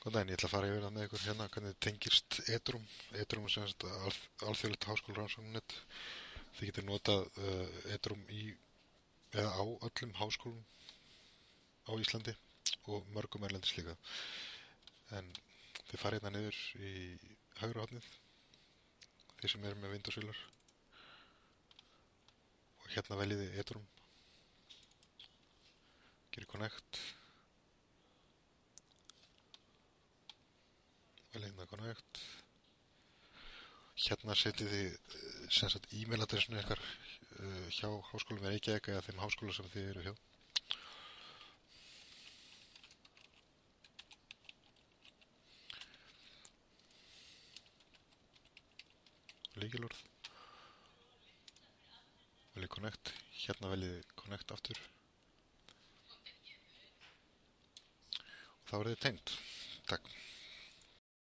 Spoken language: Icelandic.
Góðan daginn, ég ætla að fara yfir það með ykkur hérna hvernig þið tengist EDRUM. EDRUM er sem sagt alþjóðlegt háskólarannsóknarnet. Þið getið notað EDRUM í eða á öllum háskólum á Íslandi og mörgum erlendis líka. En þið farið hérna niður í hægra hornið, þið sem eru með Windows-vélar, og hérna veljið þið EDRUM, gerir Connect, veljið hérna Connect. Hérna setjið þið sem sagt e-mailadressinu ykkar hjá háskólum í Reykjavík eða þeim háskóla sem þið eru hjá. Lykilorð, veljið Connect, hérna veljið Connect aftur og þá er þið tengt. Takk.